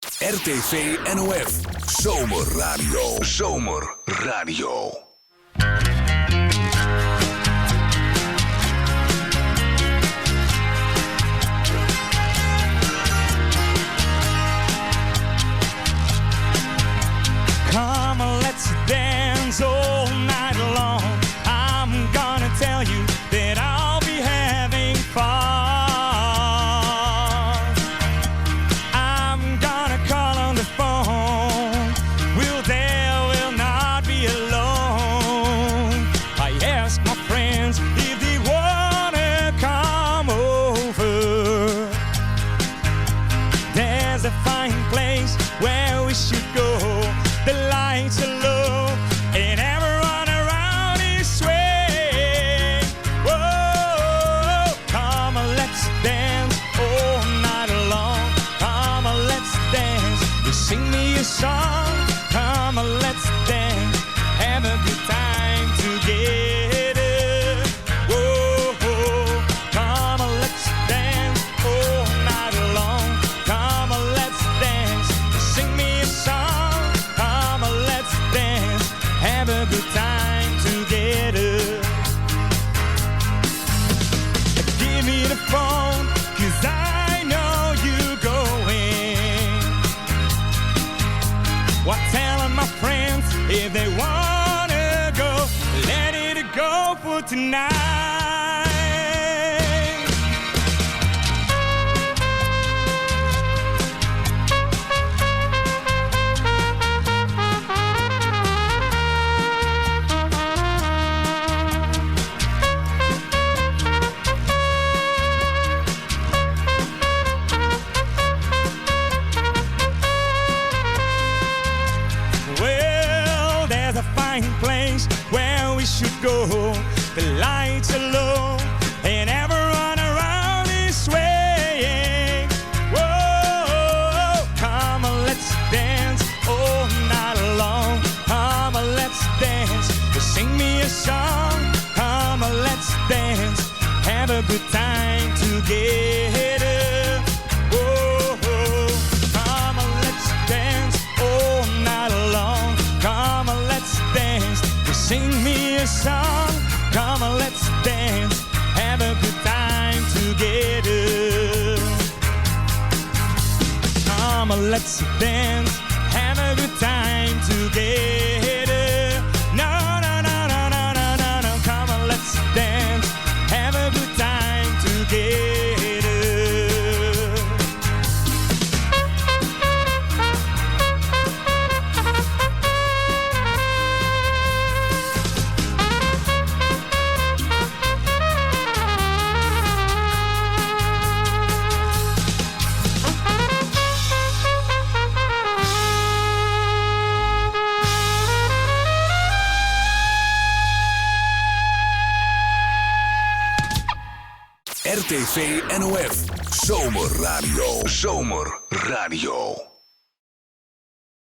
RTV NOF. Zomerradio. Zomerradio. Come on, let's dance all night long. I'm gonna tell you that I'll be having fun. I'm gonna call on the phone. We'll not be alone. I ask my friends if they wanna come over. There's a fine place where we should go. The lights are low and everyone around is swaying. Whoa, come on, let's dance all night long. Come on, let's dance. You sing me a song. Come on, let's dance. Have a good time together. Whoa, come on, let's dance all night long. Come on, let's dance. You sing me a song. Come on, let's dance, have a good time together. Give me the phone, 'cause I know you're going. What telling my friends if they wanna go? Let it go for tonight. Well, there's a fine place where we should go. The lights are low and everyone around is swaying. Whoa, come on, let's dance all night long. Come on, let's dance. Sing me a song. Come on, let's dance. Have a good time together. Whoa, come on, let's dance all night long. Come on, let's dance. Sing me a song. Come on, let's dance. Have a good time together. Come on, let's dance. Have a good time together. No, no, no, no, no, no, no, no. Come on, let's dance. Have a good time together. RTV NOF. Zomerradio. Zomerradio.